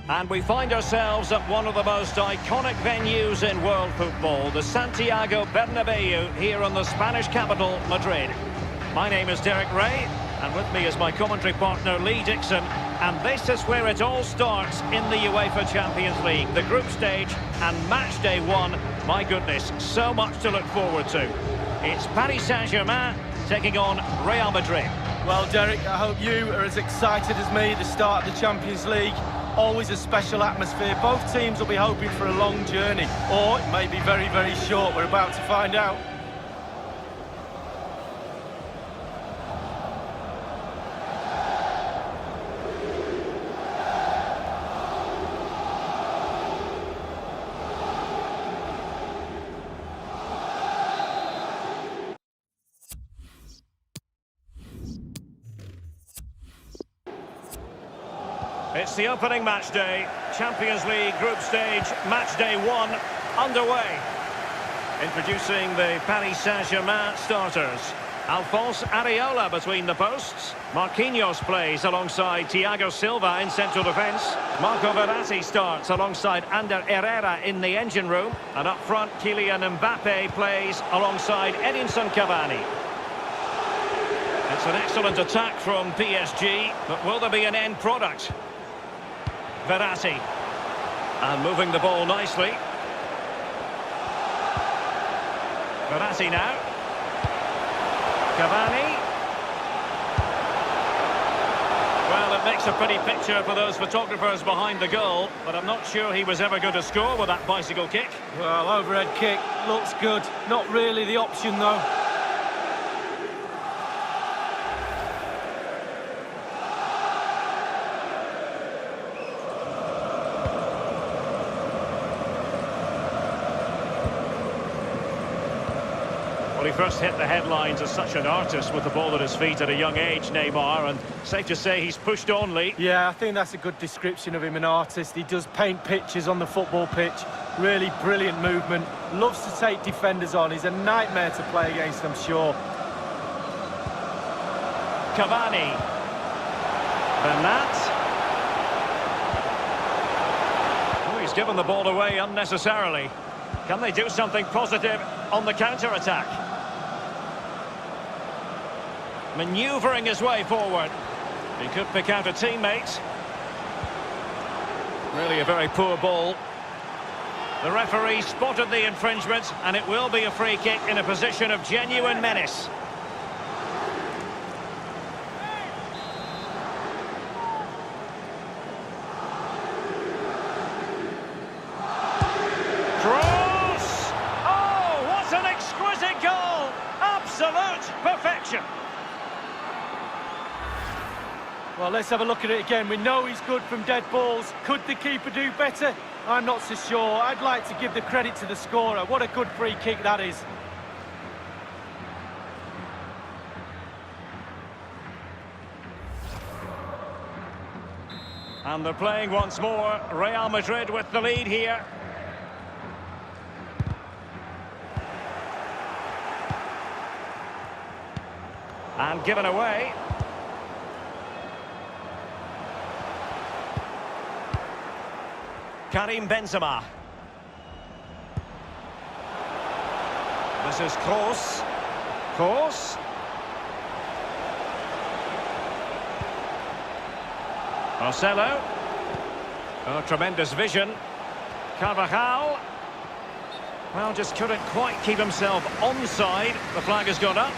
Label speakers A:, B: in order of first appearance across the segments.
A: And we find ourselves at one of the most iconic venues in world football, the Santiago Bernabeu, here in the Spanish capital, Madrid. My name is Derek Ray, and with me is my commentary partner, Lee Dixon. And this is where it all starts in the UEFA Champions League, the group stage and match day one. My goodness, so much to look forward to. It's Paris Saint-Germain taking on Real Madrid.
B: Well, Derek, I hope you are as excited as me. The start of the Champions League, always a special atmosphere. Both teams will be hoping for a long journey, or it may be very, very short. We're about to find out.
A: It's the opening match day, Champions League group stage, match day one, underway. Introducing the Paris Saint-Germain starters. Alphonse Areola between the posts. Marquinhos plays alongside Thiago Silva in central defence. Marco Verratti starts alongside Ander Herrera in the engine room. And up front, Kylian Mbappe plays alongside Edinson Cavani. It's an excellent attack from PSG, but will there be an end product? Verratti, and moving the ball nicely. Verratti now. Cavani. Well, it makes a pretty picture for those photographers behind the goal, but I'm not sure he was ever going to score with that bicycle kick.
B: Well, overhead kick, looks good. Not really the option, though.
A: Well, he first hit the headlines as such an artist with the ball at his feet at a young age, Neymar, and safe to say he's pushed on, Lee.
B: Yeah, I think that's a good description of him, an artist. He does paint pictures on the football pitch. Really brilliant movement. Loves to take defenders on. He's a nightmare to play against, I'm sure.
A: Cavani. Bernat. Oh, he's given the ball away unnecessarily. Can they do something positive on the counter-attack? Manoeuvring his way forward. He could pick out a teammate. Really a very poor ball. The referee spotted the infringement, and it will be a free kick in a position of genuine menace. Cross! Oh, what an exquisite goal! Absolute perfection!
B: Well, let's have a look at it again. We know he's good from dead balls. Could the keeper do better? I'm not so sure. I'd like to give the credit to the scorer. What a good free kick that is.
A: And they're playing once more. Real Madrid with the lead here. And given away. Karim Benzema. This is Kroos. Kroos. Marcelo. Oh, tremendous vision. Carvajal. Well, just couldn't quite keep himself onside. The flag has gone up.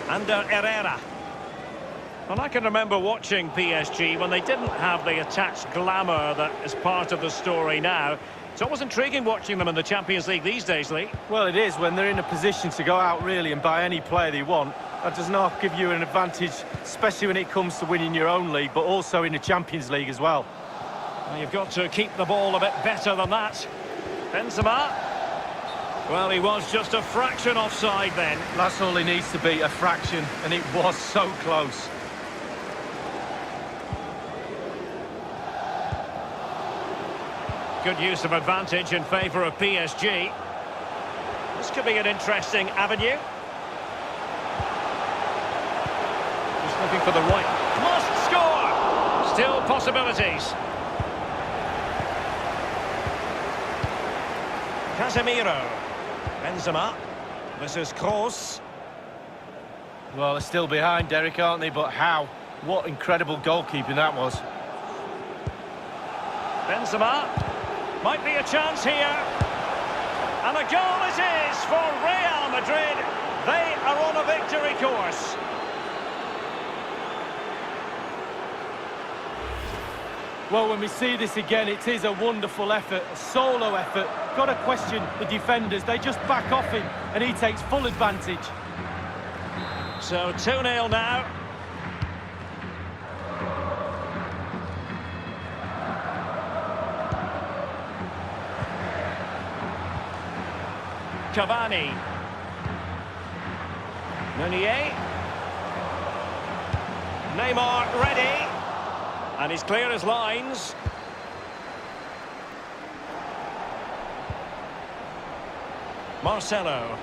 A: Ander Herrera. Well, I can remember watching PSG when they didn't have the attached glamour that is part of the story now. It's always intriguing watching them in the Champions League these days, Lee.
B: Well, it is when they're in a position to go out really and buy any player they want. That does not give you an advantage, especially when it comes to winning your own league, but also in the Champions League as well.
A: Well, you've got to keep the ball a bit better than that. Benzema. Well, he was just a fraction offside then.
B: That's all he needs to be, a fraction, and it was so close.
A: Good use of advantage in favour of PSG. This could be an interesting avenue. Just looking for the right. Must score! possibilities. Casemiro. Benzema. This is Kroos.
B: Well, they're still behind, Derek, aren't they? But how? What incredible goalkeeping that was.
A: Benzema. Might be a chance here. And a goal it is for Real Madrid. They are on a victory course.
B: Well, when we see this again, it is a wonderful effort, a solo effort. Got to question the defenders. They just back off him, and he takes full advantage.
A: So 2-0 now. Cavani. Meunier. Neymar ready. And he's clear as lines. Marcelo.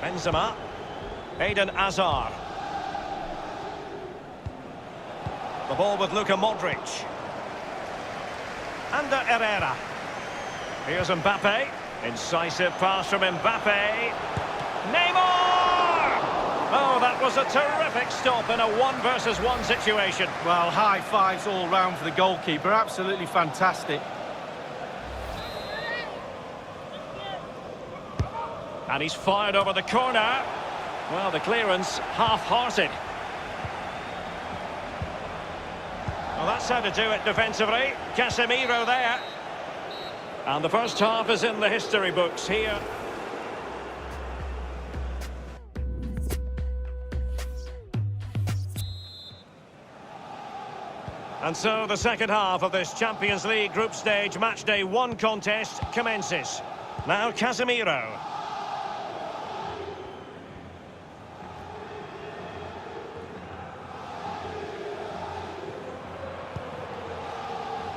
A: Benzema. Eden Hazard. The ball with Luka Modric. Ander Herrera. Here's Mbappe. Incisive pass from Mbappe. Neymar! Oh, that was a terrific stop in a 1-versus-1 situation.
B: Well, high fives all round for the goalkeeper. Absolutely fantastic.
A: And he's fired over the corner. Well, the clearance half-hearted. Well, that's how to do it defensively. Casemiro there. And the first half is in the history books here. And so the second half of this Champions League group stage matchday 1 contest commences. Now Casemiro.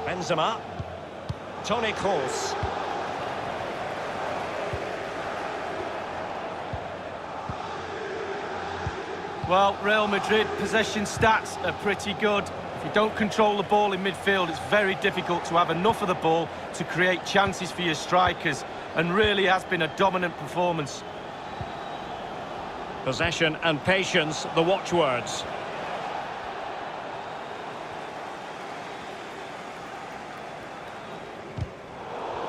A: Benzema. Toni Kroos.
B: Well, Real Madrid possession stats are pretty good. If you don't control the ball in midfield, it's very difficult to have enough of the ball to create chances for your strikers, and really has been a dominant performance.
A: Possession and patience, the watchwords.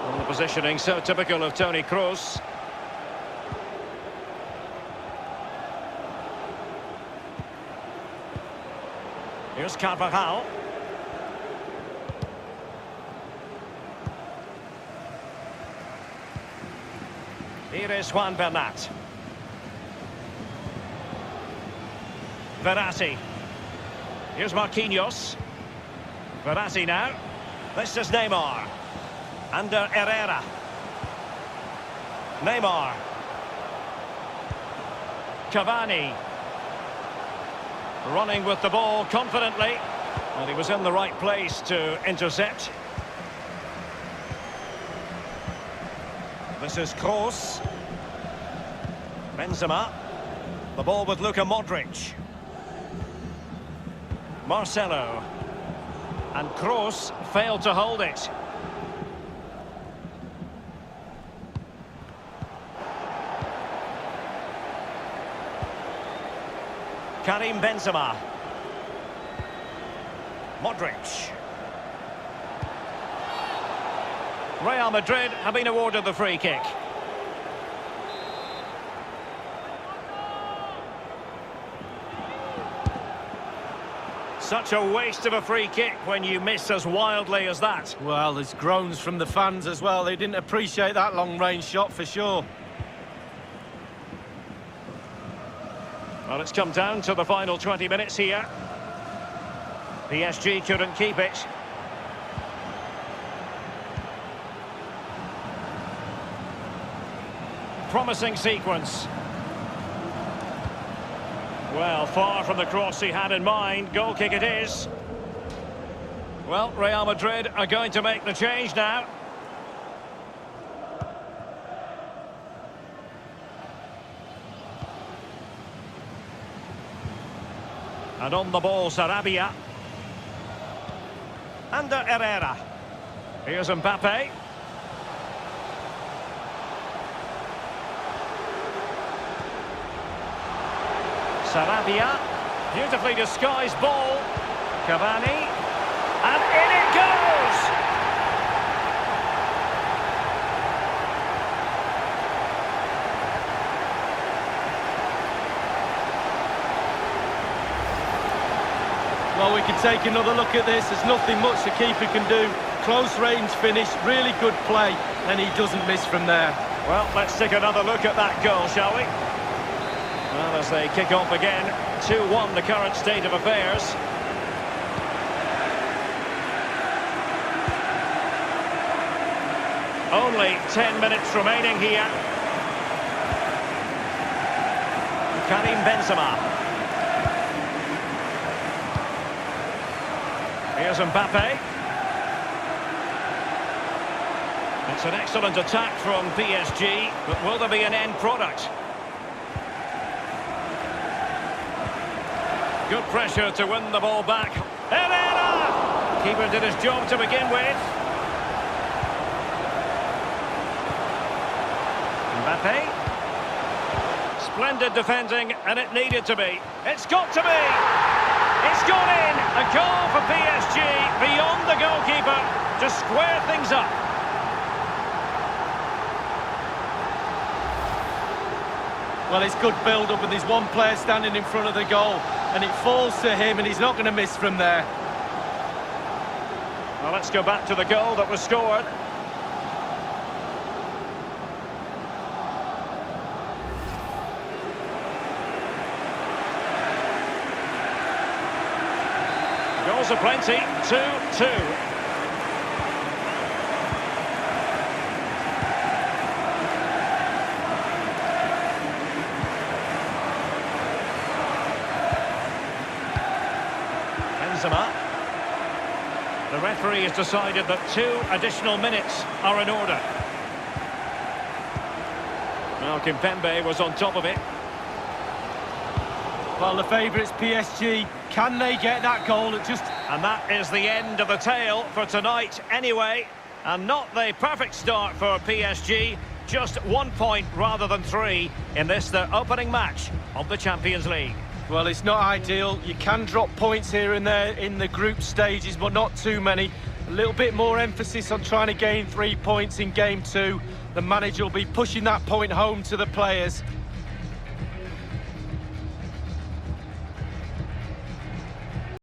A: Well, the positioning so typical of Toni Kroos. Here's Carvajal. Here is Juan Bernat. Verratti. Here's Marquinhos. Verratti now. This is Neymar. Ander Herrera. Neymar. Cavani. Running with the ball confidently. And he was in the right place to intercept. This is Kroos. Benzema. The ball with Luka Modric. Marcelo. And Kroos failed to hold it. Karim Benzema. Modric. Real Madrid have been awarded the free kick. Such a waste of a free kick when you miss as wildly as that.
B: Well, there's groans from the fans as well. They didn't appreciate that long-range shot for sure.
A: Well, it's come down to the final 20 minutes here. PSG couldn't keep it. Promising sequence. Well, far from the cross he had in mind. Goal kick it is. Well, Real Madrid are going to make the change now. And on the ball, Sarabia. Under Herrera. Here's Mbappe. Sarabia. Beautifully disguised ball. Cavani. And in it goes!
B: Well, we can take another look at this. There's nothing much the keeper can do. Close range finish, really good play, and he doesn't miss from there.
A: Well, let's take another look at that goal, shall we? Well, as they kick off again, 2-1 the current state of affairs. Only 10 minutes remaining here. Karim Benzema. Here's Mbappe. It's an excellent attack from PSG, but will there be an end product? Good pressure to win the ball back. Herrera! Keeper did his job to begin with. Mbappe. Splendid defending, and it needed to be. It's got to be! It's gone in! A goal for PSG, beyond the goalkeeper, to square things up.
B: Well, it's good build-up, and there's one player standing in front of the goal, and it falls to him, and he's not going to miss from there.
A: Well, let's go back to the goal that was scored. Goals are plenty, 2-2. Benzema. The referee has decided that 2 additional minutes are in order. Well, Kimpembe was on top of it.
B: Well, the favourites PSG, can they get that goal?
A: And that is the end of the tale for tonight anyway. And not the perfect start for PSG. Just 1 point rather than 3 in this, their opening match of the Champions League.
B: Well, it's not ideal. You can drop points here and there in the group stages, but not too many. A little bit more emphasis on trying to gain 3 points in game 2. The manager will be pushing that point home to the players.